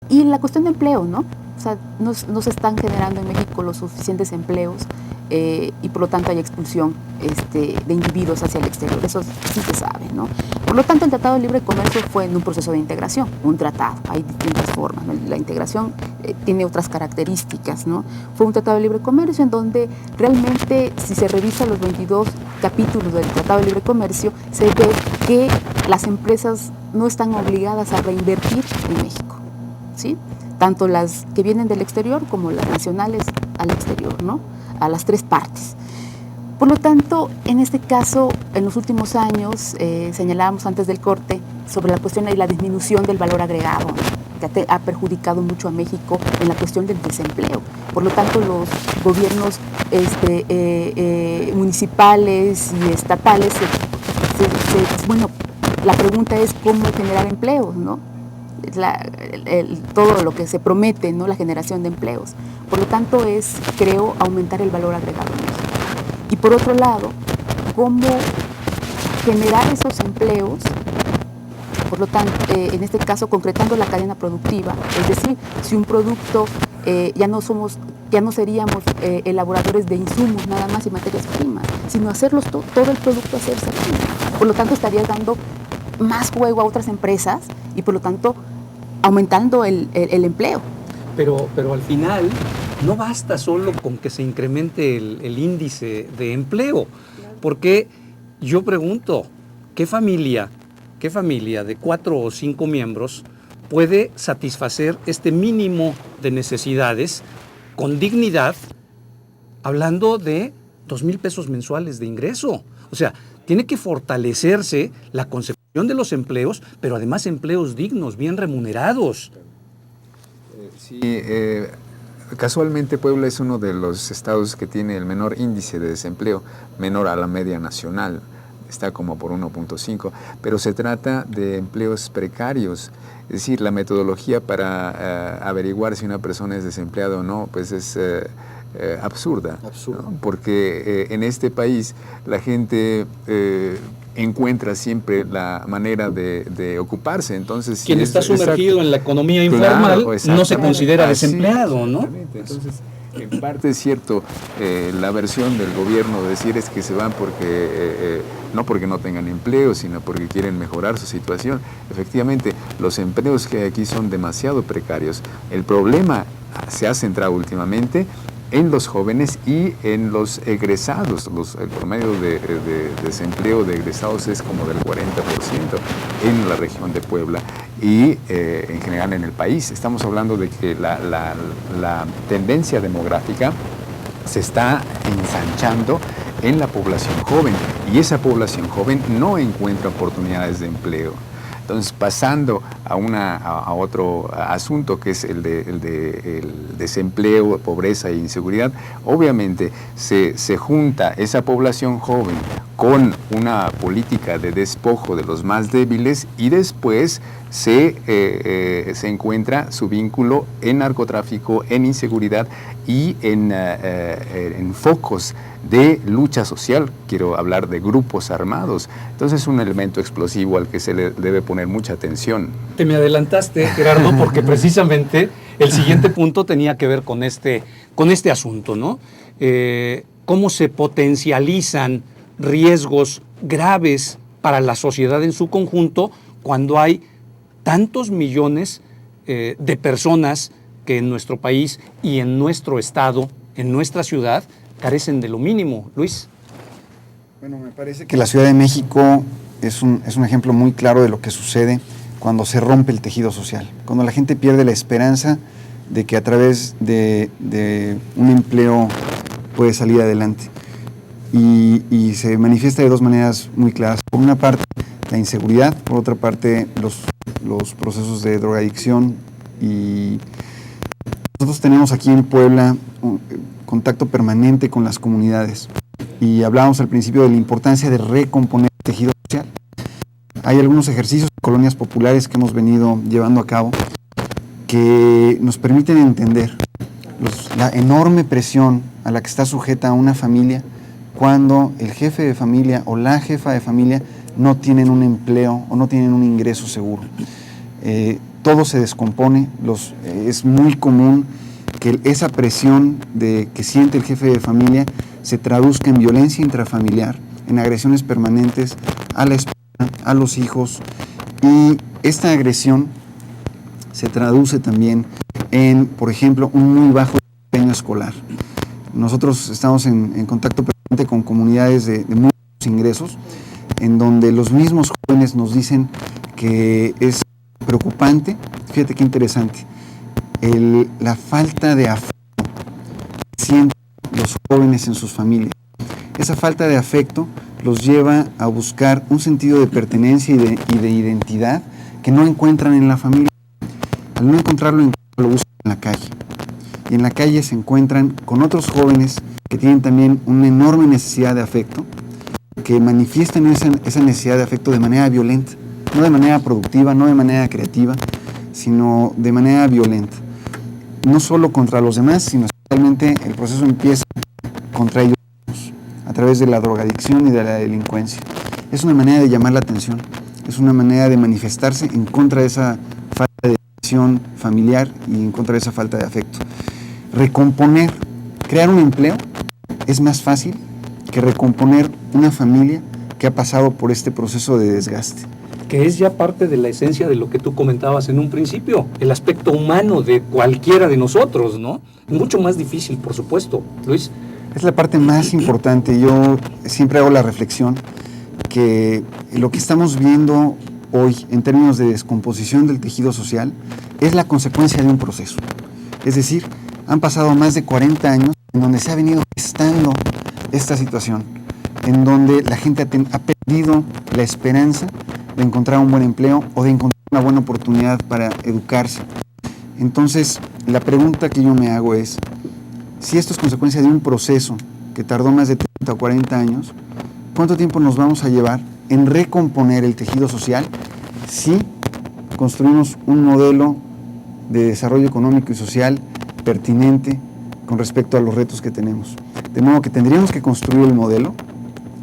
Y la cuestión de empleo, ¿no? O sea, no se están generando en México los suficientes empleos y por lo tanto hay expulsión de individuos hacia el exterior. Eso sí se sabe, ¿no? Por lo tanto, el Tratado de Libre Comercio fue en un proceso de integración, un tratado. Hay distintas formas, ¿no? La integración tiene otras características, ¿no? Fue un Tratado de Libre Comercio en donde realmente, si se revisan los 22 capítulos del Tratado de Libre Comercio, se ve que las empresas no están obligadas a reinvertir en México, ¿sí? Tanto las que vienen del exterior como las nacionales al exterior, ¿no? A las tres partes. Por lo tanto, en este caso, en los últimos años, señalábamos antes del corte sobre la cuestión de la disminución del valor agregado, que ha perjudicado mucho a México en la cuestión del desempleo. Por lo tanto, los gobiernos municipales y estatales, bueno, la pregunta es cómo generar empleos, ¿no? Todo lo que se promete, ¿no? La generación de empleos. Por lo tanto, creo, aumentar el valor agregado en México. Y por otro lado, cómo generar esos empleos, por lo tanto, en este caso, concretando la cadena productiva, es decir, si un producto ya no seríamos elaboradores de insumos nada más y materias primas, sino hacerlos todo el producto hacerse aquí. Por lo tanto, estaría dando más juego a otras empresas y por lo tanto aumentando el empleo. Pero al final no basta solo con que se incremente el índice de empleo, porque yo pregunto, ¿qué familia de 4 o 5 miembros puede satisfacer este mínimo de necesidades con dignidad, hablando de 2,000 pesos mensuales de ingreso? O sea, tiene que fortalecerse la concepción de los empleos, pero además empleos dignos, bien remunerados. Sí, casualmente Puebla es uno de los estados que tiene el menor índice de desempleo, menor a la media nacional, está como por 1.5, pero se trata de empleos precarios, es decir, la metodología para averiguar si una persona es desempleada o no, pues es absurda, ¿no? Porque en este país la gente encuentra siempre la manera de ocuparse. Entonces, quien está sumergido en la economía informal, claro, no se considera desempleado, ¿no? Entonces, en parte es cierto la versión del gobierno de decir es que se van porque no porque no tengan empleo, sino porque quieren mejorar su situación. Efectivamente, los empleos que hay aquí son demasiado precarios. El problema se ha centrado últimamente en los jóvenes y en los egresados. El promedio de desempleo de egresados es como del 40% en la región de Puebla y en general en el país. Estamos hablando de que la tendencia demográfica se está ensanchando en la población joven y esa población joven no encuentra oportunidades de empleo. Entonces, pasando a otro asunto que es el desempleo, pobreza e inseguridad, obviamente se junta esa población joven con una política de despojo de los más débiles y después se encuentra su vínculo en narcotráfico, en inseguridad y en focos de lucha social. Quiero hablar de grupos armados. Entonces es un elemento explosivo al que se le debe poner mucha atención. Te me adelantaste, Gerardo, porque precisamente el siguiente punto tenía que ver con este asunto, ¿no? Cómo se potencializan riesgos graves para la sociedad en su conjunto cuando hay tantos millones de personas que en nuestro país y en nuestro estado, en nuestra ciudad, carecen de lo mínimo. Luis. Bueno, me parece que la Ciudad de México es un ejemplo muy claro de lo que sucede cuando se rompe el tejido social, cuando la gente pierde la esperanza de que a través de un empleo puede salir adelante. Y se manifiesta de dos maneras muy claras. Por una parte, la inseguridad, por otra parte, los procesos de drogadicción. Y nosotros tenemos aquí en Puebla un contacto permanente con las comunidades. Y hablábamos al principio de la importancia de recomponer el tejido social. Hay algunos ejercicios de colonias populares que hemos venido llevando a cabo que nos permiten entender la enorme presión a la que está sujeta una familia cuando el jefe de familia o la jefa de familia no tienen un empleo o no tienen un ingreso seguro. todo se descompone, es muy común que esa presión que siente el jefe de familia se traduzca en violencia intrafamiliar, en agresiones permanentes a la esposa, a los hijos, y esta agresión se traduce también en, por ejemplo, un muy bajo desempeño escolar. Nosotros estamos en contacto permanente con comunidades de muy bajos ingresos, en donde los mismos jóvenes nos dicen que es preocupante, fíjate qué interesante, la falta de afecto que sienten los jóvenes en sus familias. Esa falta de afecto los lleva a buscar un sentido de pertenencia y de identidad que no encuentran en la familia. Al no encontrarlo, lo buscan en la calle. Y en la calle se encuentran con otros jóvenes que tienen también una enorme necesidad de afecto, que manifiestan esa necesidad de afecto de manera violenta, no de manera productiva, no de manera creativa, sino de manera violenta. No solo contra los demás, sino especialmente el proceso empieza contra ellos mismos, a través de la drogadicción y de la delincuencia. Es una manera de llamar la atención, es una manera de manifestarse en contra de esa falta de atención familiar y en contra de esa falta de afecto. Recomponer, crear un empleo es más fácil que recomponer una familia que ha pasado por este proceso de desgaste. Que es ya parte de la esencia de lo que tú comentabas en un principio, el aspecto humano de cualquiera de nosotros, ¿no? Mucho más difícil, por supuesto. Luis. Es la parte más importante. Yo siempre hago la reflexión que lo que estamos viendo hoy en términos de descomposición del tejido social es la consecuencia de un proceso. Es decir, han pasado más de 40 años en donde se ha venido gestando esta situación, en donde la gente ha perdido la esperanza de encontrar un buen empleo o de encontrar una buena oportunidad para educarse. Entonces, la pregunta que yo me hago es, si esto es consecuencia de un proceso que tardó más de 30 o 40 años, ¿cuánto tiempo nos vamos a llevar en recomponer el tejido social si construimos un modelo de desarrollo económico y social pertinente con respecto a los retos que tenemos? De modo que tendríamos que construir el modelo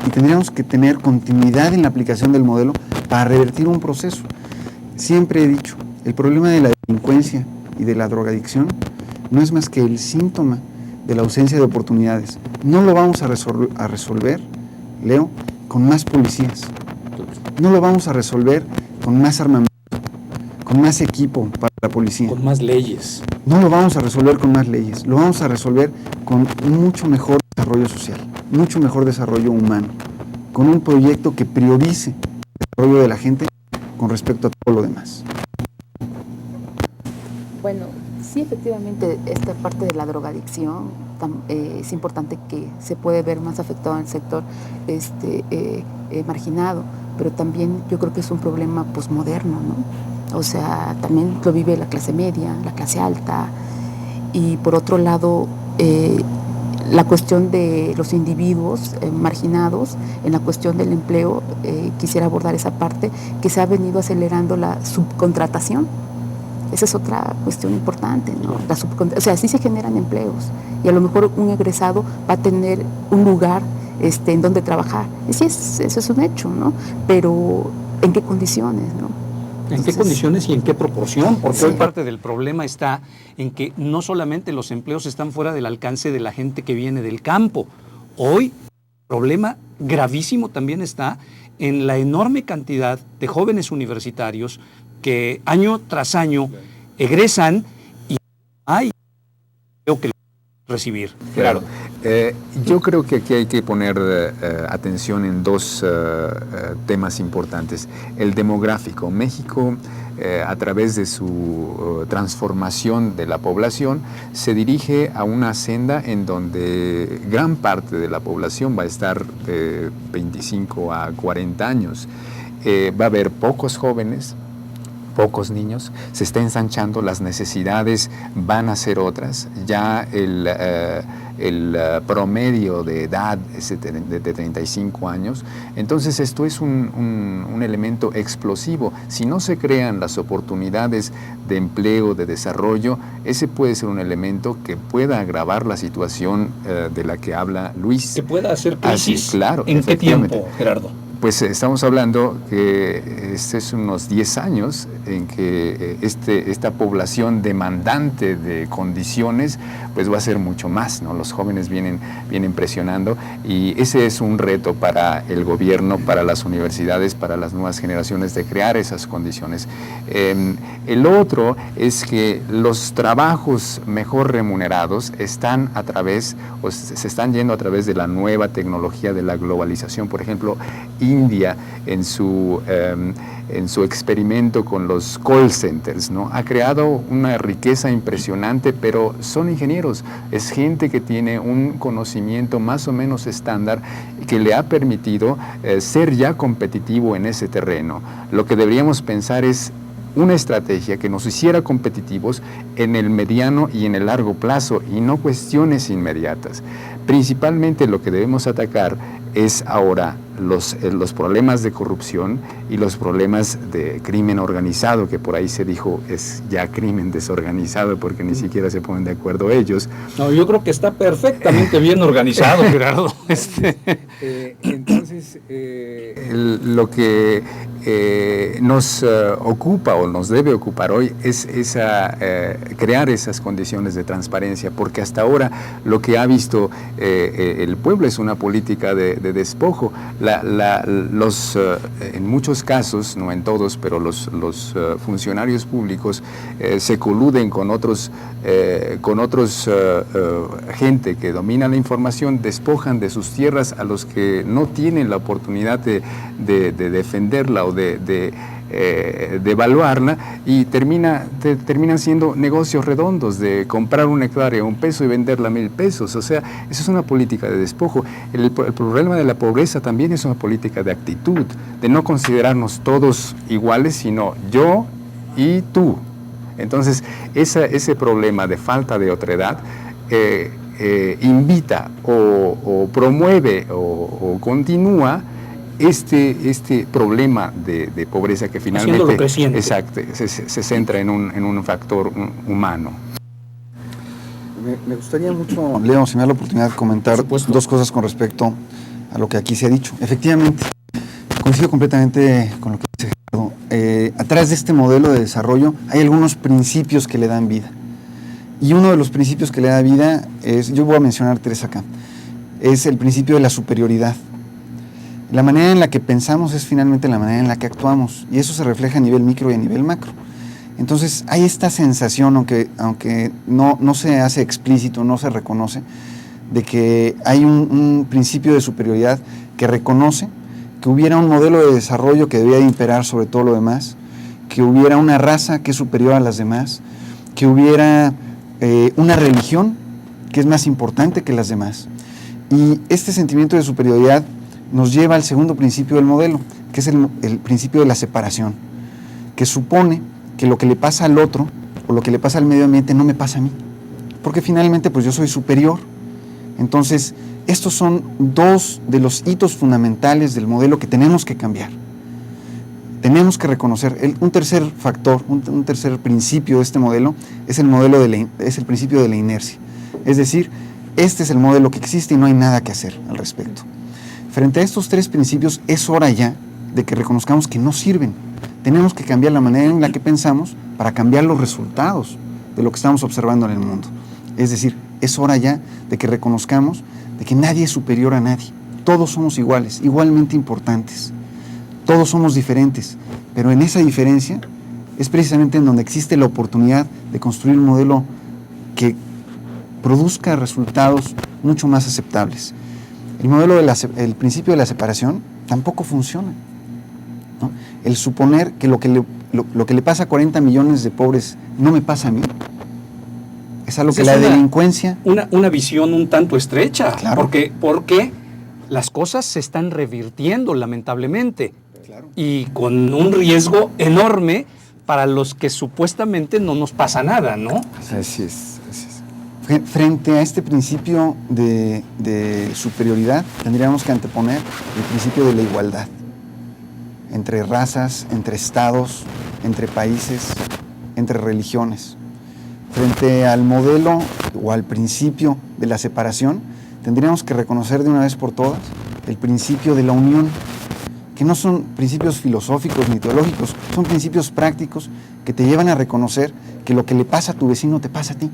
y tendríamos que tener continuidad en la aplicación del modelo para revertir un proceso. Siempre he dicho, el problema de la delincuencia y de la drogadicción no es más que el síntoma de la ausencia de oportunidades. No lo vamos a resolver, Leo, con más policías. No lo vamos a resolver con más armamento, con más equipo para la policía. Con más leyes. No lo vamos a resolver con más leyes, lo vamos a resolver con mucho mejor desarrollo social, mucho mejor desarrollo humano, con un proyecto que priorice el desarrollo de la gente con respecto a todo lo demás. Bueno, sí, efectivamente, esta parte de la drogadicción es importante que se puede ver más afectado en el sector marginado, pero también yo creo que es un problema posmoderno, ¿no? O sea, también lo vive la clase media, la clase alta, y por otro lado, la cuestión de los individuos marginados, en la cuestión del empleo, quisiera abordar esa parte, que se ha venido acelerando la subcontratación. Esa es otra cuestión importante, ¿no? O sea, sí se generan empleos y a lo mejor un egresado va a tener un lugar en donde trabajar. Y sí, eso es un hecho, ¿no? Pero ¿en qué condiciones, no? ¿En qué condiciones y en qué proporción? Porque Sí. hoy parte del problema está en que no solamente los empleos están fuera del alcance de la gente que viene del campo. Hoy el problema gravísimo también está en la enorme cantidad de jóvenes universitarios que año tras año egresan y hay empleo que recibir. Claro. Yo creo que aquí hay que poner atención en dos temas importantes. El demográfico. México, a través de su transformación de la población, se dirige a una senda en donde gran parte de la población va a estar de 25 a 40 años. Va a haber pocos jóvenes, pocos niños, se está ensanchando, las necesidades van a ser otras. Ya el promedio de edad es de 35 años. Entonces esto es un elemento explosivo. Si no se crean las oportunidades de empleo, de desarrollo, ese puede ser un elemento que pueda agravar la situación de la que habla Luis. Que pueda hacer crisis. Así, claro, ¿En qué efectivamente. tiempo, Gerardo? Pues estamos hablando que es unos 10 años en que esta población demandante de condiciones pues va a ser mucho más, ¿no? Los jóvenes vienen presionando y ese es un reto para el gobierno, para las universidades, para las nuevas generaciones de crear esas condiciones. El otro es que los trabajos mejor remunerados están se están yendo a través de la nueva tecnología de la globalización. Por ejemplo, India en su experimento con los call centers, ¿no? Ha creado una riqueza impresionante, pero son ingenieros, es gente que tiene un conocimiento más o menos estándar que le ha permitido ser ya competitivo en ese terreno. Lo que deberíamos pensar es una estrategia que nos hiciera competitivos en el mediano y en el largo plazo y no cuestiones inmediatas. Principalmente lo que debemos atacar es ahora los problemas de corrupción y los problemas de crimen organizado, que por ahí se dijo es ya crimen desorganizado porque ni siquiera se ponen de acuerdo ellos. No, yo creo que está perfectamente bien organizado, Gerardo. Entonces, lo que nos ocupa o nos debe ocupar hoy es crear esas condiciones de transparencia, porque hasta ahora lo que ha visto el pueblo es una política de despojo. En muchos casos, no en todos, pero los funcionarios públicos se coluden con otros gente que domina la información, despojan de sus tierras a los que no tienen la oportunidad de defenderla o de evaluarla, y terminan siendo negocios redondos de comprar una hectárea a $1 y venderla a $1,000. O sea, esa es una política de despojo. El problema de la pobreza también es una política de actitud, de no considerarnos todos iguales, sino yo y tú. Entonces, ese problema de falta de otredad invita o promueve o continúa este problema de pobreza que finalmente exacto, se centra en un factor humano. Me gustaría mucho, Leo, si me da la oportunidad de comentar dos cosas con respecto a lo que aquí se ha dicho. Efectivamente, coincido completamente con lo que dice Gerardo. Atrás de este modelo de desarrollo hay algunos principios que le dan vida. Y uno de los principios que le da vida yo voy a mencionar 3 acá, es el principio de la superioridad. La manera en la que pensamos es finalmente la manera en la que actuamos, y eso se refleja a nivel micro y a nivel macro. Entonces hay esta sensación, aunque no se hace explícito, no se reconoce, de que hay un principio de superioridad que reconoce que hubiera un modelo de desarrollo que debía de imperar sobre todo lo demás, que hubiera una raza que es superior a las demás, que hubiera una religión que es más importante que las demás. Y este sentimiento de superioridad nos lleva al segundo principio del modelo, que es el principio de la separación, que supone que lo que le pasa al otro o lo que le pasa al medio ambiente no me pasa a mí, porque finalmente pues yo soy superior. Entonces, estos son 2 de los hitos fundamentales del modelo que tenemos que cambiar. Tenemos que reconocer un tercer factor, un tercer principio de este modelo, es el principio de la inercia. Es decir, este es el modelo que existe y no hay nada que hacer al respecto. Frente a estos 3 principios, es hora ya de que reconozcamos que no sirven. Tenemos que cambiar la manera en la que pensamos para cambiar los resultados de lo que estamos observando en el mundo. Es decir, es hora ya de que reconozcamos de que nadie es superior a nadie. Todos somos iguales, igualmente importantes. Todos somos diferentes, pero en esa diferencia es precisamente en donde existe la oportunidad de construir un modelo que produzca resultados mucho más aceptables. El principio de la separación tampoco funciona, ¿no? El suponer que lo que le pasa a 40 millones de pobres no me pasa a mí, es algo que la delincuencia... Una visión un tanto estrecha, claro. porque las cosas se están revirtiendo lamentablemente, Claro. y con un riesgo enorme para los que supuestamente no nos pasa nada, ¿no? Así es. Frente a este principio de superioridad, tendríamos que anteponer el principio de la igualdad entre razas, entre estados, entre países, entre religiones. Frente al modelo o al principio de la separación, tendríamos que reconocer de una vez por todas el principio de la unión. que no son principios filosóficos ni teológicos, son principios prácticos que te llevan a reconocer que lo que le pasa a tu vecino te pasa a ti.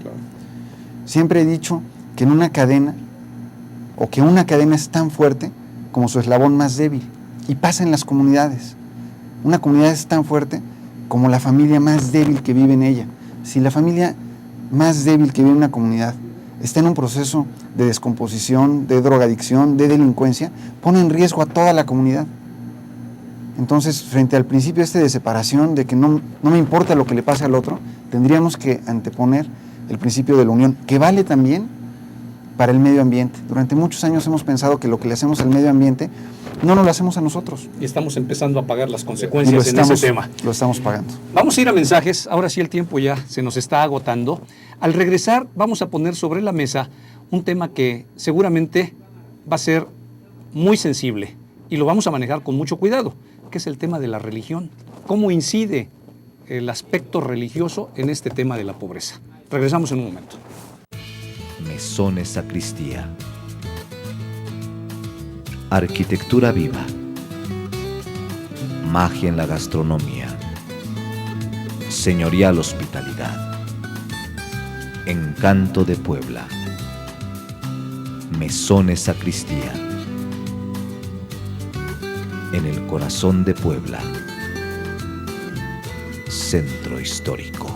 Siempre he dicho que en una cadena, o que una cadena es tan fuerte como su eslabón más débil, y pasa en las comunidades. Una comunidad es tan fuerte como la familia más débil que vive en ella. Si la familia más débil que vive en una comunidad está en un proceso de descomposición, de drogadicción, de delincuencia, pone en riesgo a toda la comunidad. Entonces, frente al principio de separación, de que no me importa lo que le pase al otro, tendríamos que anteponer el principio de la unión, que vale también para el medio ambiente. Durante muchos años hemos pensado que lo que le hacemos al medio ambiente no nos lo hacemos a nosotros. Y estamos empezando a pagar las consecuencias en ese tema. Lo estamos pagando. Vamos a ir a mensajes. Ahora sí el tiempo ya se nos está agotando. Al regresar vamos a poner sobre la mesa un tema que seguramente va a ser muy sensible y lo vamos a manejar con mucho cuidado, que es el tema de la religión. ¿Cómo incide el aspecto religioso en este tema de la pobreza? Regresamos en un momento. Mesones Sacristía. Arquitectura viva. Magia en la gastronomía. Señorial hospitalidad. Encanto de Puebla. Mesones Sacristía. En el corazón de Puebla. Centro histórico.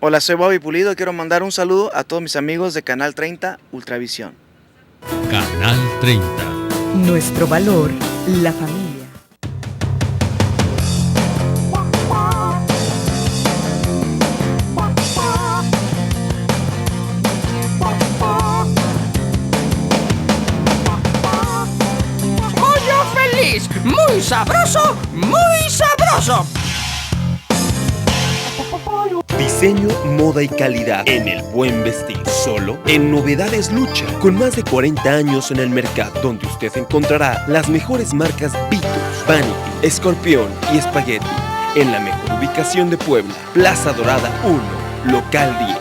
Hola, soy Bobby Pulido y quiero mandar un saludo a todos mis amigos de Canal 30 Ultravisión. Canal 30. Nuestro valor, la familia. ¡Pollo feliz! ¡Muy sabroso! ¡Muy sabroso! Diseño, moda y calidad en el buen vestir. Solo en Novedades Lucha, con más de 40 años en el mercado, donde usted encontrará las mejores marcas Vitus, Vanity, Escorpión y Spaghetti, en la mejor ubicación de Puebla, Plaza Dorada 1, Local 10.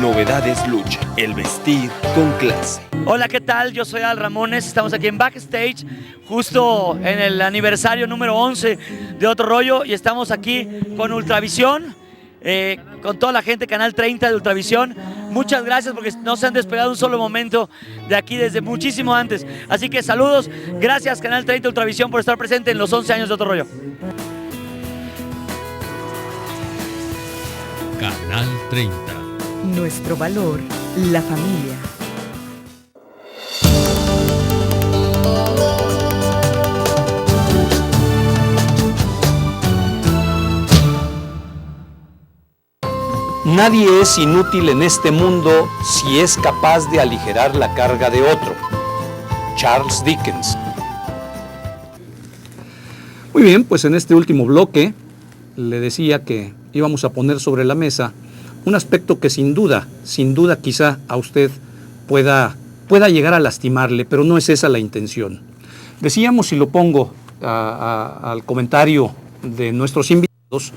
Novedades Lucha, el vestir con clase. Hola, ¿qué tal? Yo soy Al Ramones, estamos aquí en Backstage, justo en el aniversario número 11 de Otro Rollo, y estamos aquí con Ultravisión, con toda la gente, Canal 30 de Ultravisión. Muchas gracias porque no se han despegado un solo momento de aquí desde muchísimo antes. Así que saludos, gracias Canal 30 Ultravisión por estar presente en los 11 años de Otro Rollo. Canal 30. Nuestro valor, la familia. Nadie es inútil en este mundo si es capaz de aligerar la carga de otro. Charles Dickens. Muy bien, pues en este último bloque le decía que íbamos a poner sobre la mesa un aspecto que sin duda quizá a usted pueda llegar a lastimarle, pero no es esa la intención. Decíamos, si lo pongo al comentario de nuestros invitados,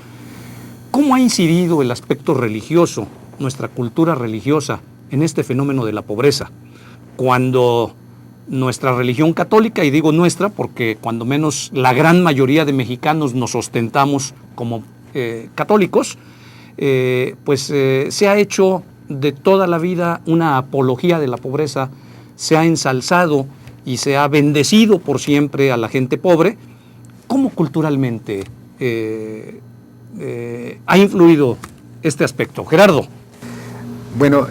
¿cómo ha incidido el aspecto religioso, nuestra cultura religiosa, en este fenómeno de la pobreza? Cuando nuestra religión católica, y digo nuestra porque cuando menos la gran mayoría de mexicanos nos ostentamos como católicos, se ha hecho de toda la vida una apología de la pobreza, se ha ensalzado y se ha bendecido por siempre a la gente pobre. ¿Cómo culturalmente ha influido este aspecto? Gerardo. Bueno,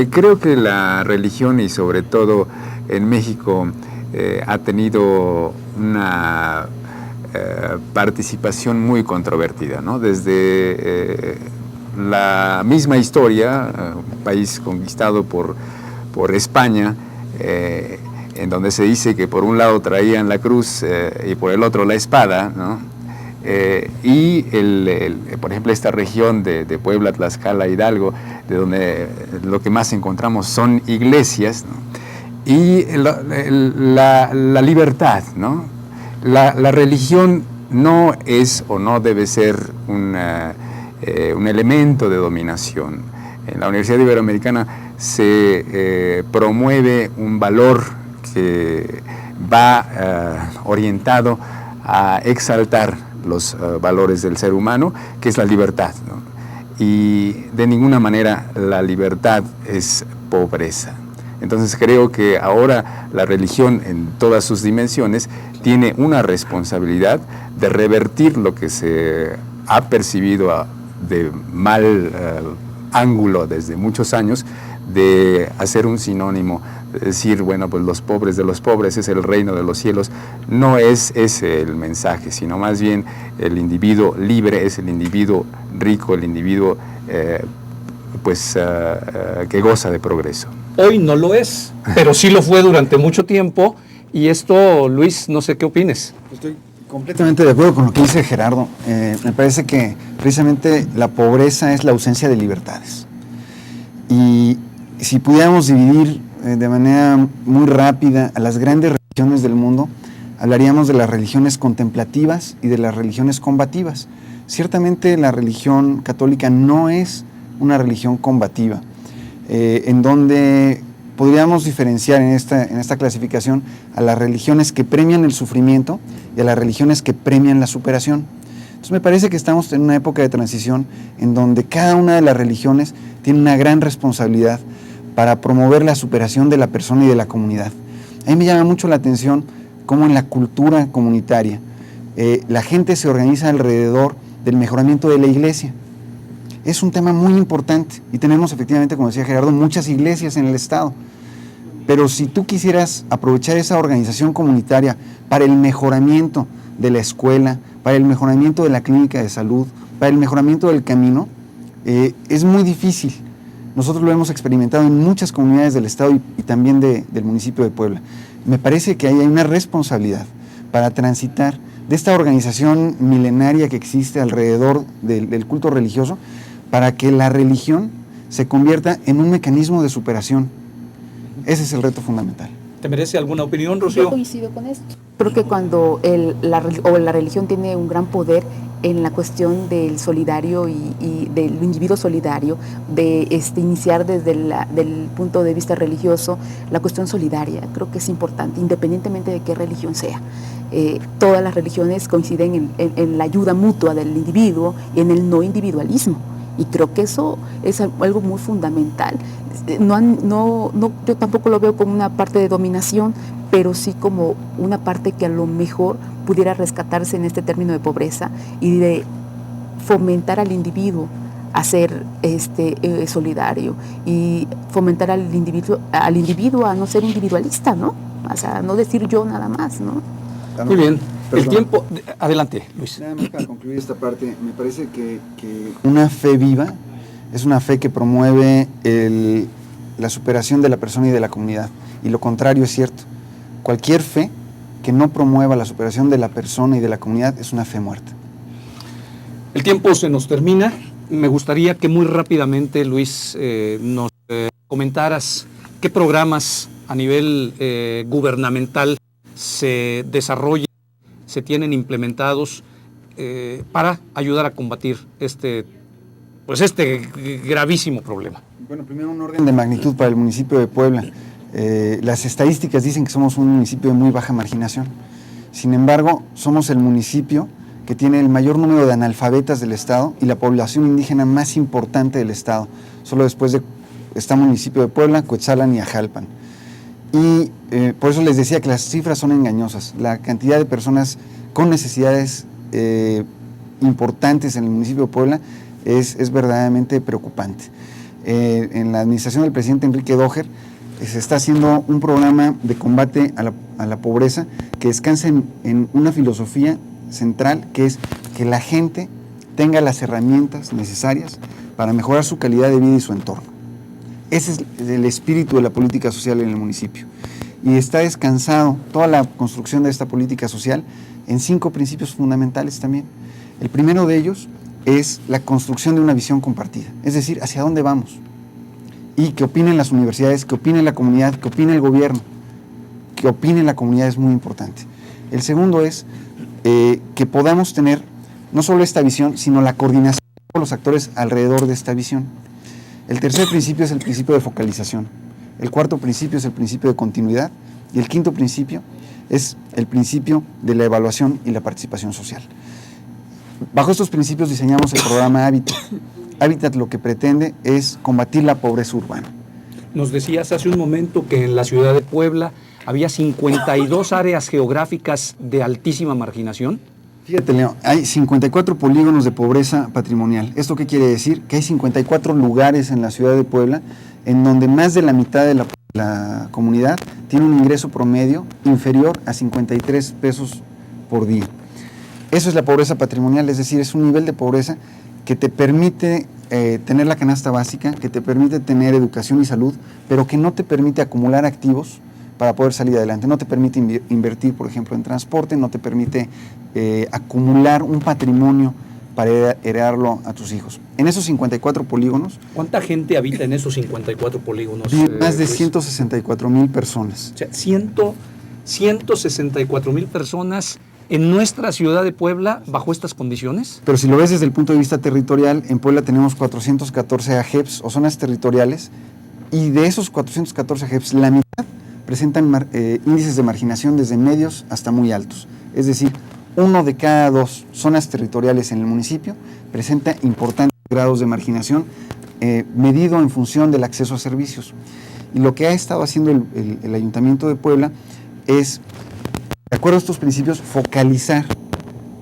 creo que la religión, y sobre todo en México, ha tenido una participación muy controvertida, ¿no? Desde la misma historia, un país conquistado por España, en donde se dice que por un lado traían la cruz y por el otro la espada, ¿no? Por ejemplo, esta región de Puebla, Tlaxcala, Hidalgo, de donde lo que más encontramos son iglesias, ¿no? Y la libertad, ¿no? La religión no es o no debe ser un elemento de dominación. En la Universidad Iberoamericana se promueve un valor que va orientado a exaltar los valores del ser humano, que es la libertad, ¿no? Y de ninguna manera la libertad es pobreza. Entonces creo que ahora la religión en todas sus dimensiones tiene una responsabilidad de revertir lo que se ha percibido de mal ángulo desde muchos años, de hacer un sinónimo, de decir, bueno, pues los pobres de los pobres es el reino de los cielos. No es ese el mensaje, sino más bien el individuo libre es el individuo rico, el individuo que goza de progreso. Hoy no lo es, pero sí lo fue durante mucho tiempo, y esto, Luis, no sé qué opines. Estoy completamente de acuerdo con lo que dice Gerardo. Me parece que precisamente la pobreza es la ausencia de libertades. Y si pudiéramos dividir de manera muy rápida a las grandes religiones del mundo, hablaríamos de las religiones contemplativas y de las religiones combativas. Ciertamente la religión católica no es una religión combativa, en donde podríamos diferenciar en esta clasificación a las religiones que premian el sufrimiento y a las religiones que premian la superación. Entonces me parece que estamos en una época de transición en donde cada una de las religiones tiene una gran responsabilidad para promover la superación de la persona y de la comunidad. A mí me llama mucho la atención cómo en la cultura comunitaria la gente se organiza alrededor del mejoramiento de la iglesia. Es un tema muy importante y tenemos efectivamente, como decía Gerardo, muchas iglesias en el estado. Pero si tú quisieras aprovechar esa organización comunitaria para el mejoramiento de la escuela, para el mejoramiento de la clínica de salud, para el mejoramiento del camino, es muy difícil. Nosotros lo hemos experimentado en muchas comunidades del estado y también del municipio de Puebla. Me parece que ahí hay una responsabilidad para transitar de esta organización milenaria que existe alrededor del culto religioso, para que la religión se convierta en un mecanismo de superación. Ese es el reto fundamental. ¿Te merece alguna opinión, Rocío? Yo coincido con esto. Creo que cuando la religión tiene un gran poder en la cuestión del solidario y del individuo solidario, de iniciar desde del punto de vista religioso la cuestión solidaria, creo que es importante, independientemente de qué religión sea. Todas las religiones coinciden en la ayuda mutua del individuo y en el no individualismo. Y creo que eso es algo muy fundamental. Yo tampoco lo veo como una parte de dominación, pero sí como una parte que a lo mejor pudiera rescatarse en este término de pobreza y de fomentar al individuo a ser solidario y fomentar al individuo a no ser individualista, ¿no? O sea, no decir yo nada más, ¿no? Muy bien. Perdón. El tiempo... Adelante, Luis. Nada más para concluir esta parte, me parece que una fe viva es una fe que promueve la superación de la persona y de la comunidad. Y lo contrario es cierto. Cualquier fe que no promueva la superación de la persona y de la comunidad es una fe muerta. El tiempo se nos termina. Me gustaría que muy rápidamente, Luis, nos comentaras qué programas a nivel gubernamental se desarrollan, se tienen implementados para ayudar a combatir este gravísimo problema. Bueno, primero un orden de magnitud para el municipio de Puebla. Las estadísticas dicen que somos un municipio de muy baja marginación. Sin embargo, somos el municipio que tiene el mayor número de analfabetas del estado y la población indígena más importante del estado. Solo después está el municipio de Puebla, Coetzalan y Ajalpan. Y por eso les decía que las cifras son engañosas. La cantidad de personas con necesidades importantes en el municipio de Puebla es verdaderamente preocupante. En la administración del presidente Enrique Doher se está haciendo un programa de combate a la pobreza que descansa en una filosofía central, que es que la gente tenga las herramientas necesarias para mejorar su calidad de vida y su entorno. Ese es el espíritu de la política social en el municipio. Y está descansado toda la construcción de esta política social en 5 principios fundamentales también. El primero de ellos es la construcción de una visión compartida, es decir, hacia dónde vamos. Y que opinen las universidades, que opine la comunidad, que opine el gobierno, que opine la comunidad es muy importante. El segundo es que podamos tener no solo esta visión, sino la coordinación con los actores alrededor de esta visión. El tercer principio es el principio de focalización. El cuarto principio es el principio de continuidad. Y el quinto principio es el principio de la evaluación y la participación social. Bajo estos principios diseñamos el programa Hábitat. Hábitat lo que pretende es combatir la pobreza urbana. Nos decías hace un momento que en la ciudad de Puebla había 52 áreas geográficas de altísima marginación. Fíjate, Leo, hay 54 polígonos de pobreza patrimonial. ¿Esto qué quiere decir? Que hay 54 lugares en la ciudad de Puebla en donde más de la mitad de la comunidad tiene un ingreso promedio inferior a 53 pesos por día. Eso es la pobreza patrimonial, es decir, es un nivel de pobreza que te permite tener la canasta básica, que te permite tener educación y salud, pero que no te permite acumular activos para poder salir adelante. No te permite invertir, por ejemplo, en transporte, no te permite acumular un patrimonio para heredarlo a tus hijos. En esos 54 polígonos... ¿Cuánta gente habita en esos 54 polígonos? Más de 164,000 personas. O sea, 164,000 personas en nuestra ciudad de Puebla bajo estas condiciones. Pero si lo ves desde el punto de vista territorial, en Puebla tenemos 414 AGEPs o zonas territoriales, y de esos 414 AGEPs, la mitad presentan índices de marginación desde medios hasta muy altos. Es decir, 1 de cada 2 zonas territoriales en el municipio presenta importantes grados de marginación medido en función del acceso a servicios. Y lo que ha estado haciendo el Ayuntamiento de Puebla es, de acuerdo a estos principios, focalizar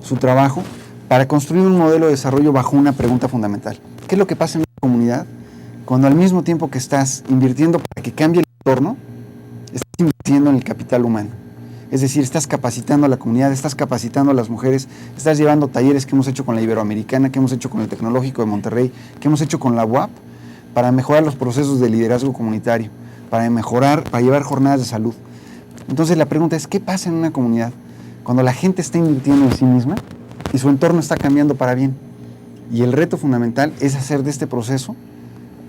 su trabajo para construir un modelo de desarrollo bajo una pregunta fundamental. ¿Qué es lo que pasa en una comunidad cuando al mismo tiempo que estás invirtiendo para que cambie el entorno, estás invirtiendo en el capital humano? Es decir, estás capacitando a la comunidad, estás capacitando a las mujeres, estás llevando talleres que hemos hecho con la Iberoamericana, que hemos hecho con el Tecnológico de Monterrey, que hemos hecho con la UAP, para mejorar los procesos de liderazgo comunitario, para llevar jornadas de salud. Entonces la pregunta es, ¿qué pasa en una comunidad cuando la gente está invirtiendo en sí misma y su entorno está cambiando para bien? Y el reto fundamental es hacer de este proceso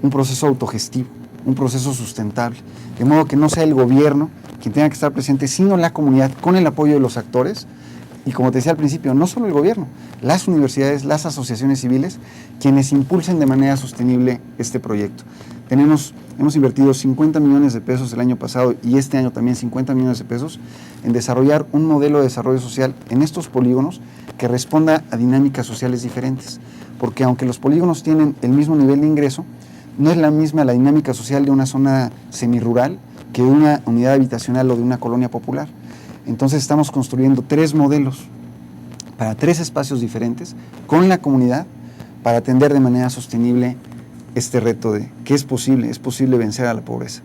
un proceso autogestivo, un proceso sustentable, de modo que no sea el gobierno quien tenga que estar presente, sino la comunidad, con el apoyo de los actores, y como te decía al principio, no solo el gobierno, las universidades, las asociaciones civiles, quienes impulsen de manera sostenible este proyecto. Hemos invertido 50 millones de pesos el año pasado y este año también 50 millones de pesos en desarrollar un modelo de desarrollo social en estos polígonos que responda a dinámicas sociales diferentes, porque aunque los polígonos tienen el mismo nivel de ingreso, no es la misma la dinámica social de una zona semirural que de una unidad habitacional o de una colonia popular. Entonces estamos construyendo 3 modelos para 3 espacios diferentes con la comunidad para atender de manera sostenible este reto de que es posible vencer a la pobreza.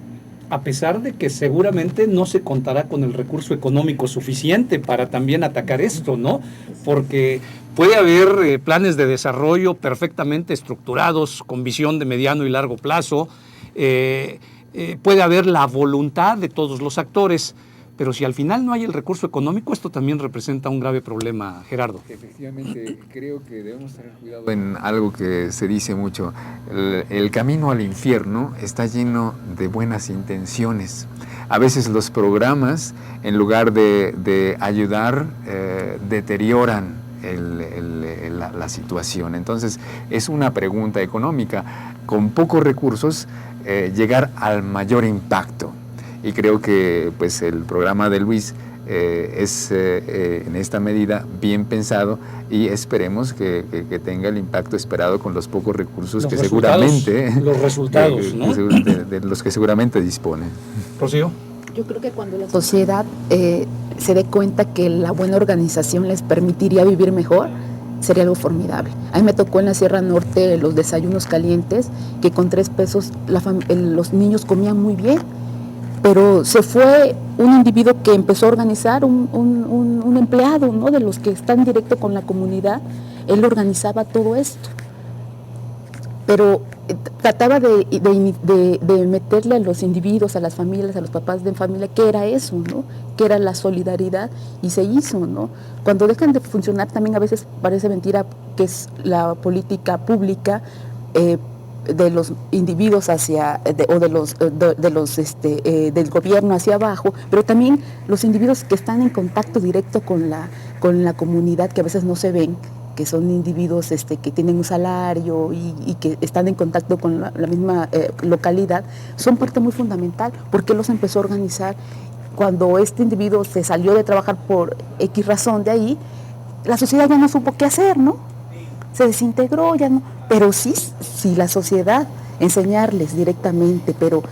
A pesar de que seguramente no se contará con el recurso económico suficiente para también atacar esto, ¿no? Porque puede haber planes de desarrollo perfectamente estructurados, con visión de mediano y largo plazo, puede haber la voluntad de todos los actores, pero si al final no hay el recurso económico, esto también representa un grave problema, Gerardo. Efectivamente, creo que debemos tener cuidado en algo que se dice mucho. El camino al infierno está lleno de buenas intenciones. A veces los programas, en lugar de ayudar, deterioran la situación. Entonces, es una pregunta económica. Con pocos recursos, llegar al mayor impacto. Y creo que pues el programa de Luis es en esta medida bien pensado y esperemos que tenga el impacto esperado con los pocos recursos que seguramente los resultados, ¿no? de los que seguramente dispone. Rocío. Yo creo que cuando la sociedad se dé cuenta que la buena organización les permitiría vivir mejor, sería algo formidable. A mí me tocó en la Sierra Norte los desayunos calientes, que con 3 pesos los niños comían muy bien. Pero se fue un individuo que empezó a organizar, un empleado, ¿no?, de los que están directo con la comunidad. Él organizaba todo esto. Pero trataba de meterle a los individuos, a las familias, a los papás de familia, ¿qué era eso, no? ¿Qué era la solidaridad? Y se hizo, ¿no? Cuando dejan de funcionar también a veces parece mentira que es la política pública, individuos del gobierno hacia abajo, pero también los individuos que están en contacto directo con la comunidad, que a veces no se ven, que son individuos que tienen un salario y que están en contacto con la misma localidad, son parte muy fundamental, porque los empezó a organizar. Cuando este individuo se salió de trabajar por X razón de ahí, la sociedad ya no supo qué hacer, ¿no? Se desintegró, ya no. Pero sí la sociedad, enseñarles directamente, pero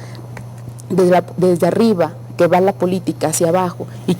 desde arriba, que va la política hacia abajo, y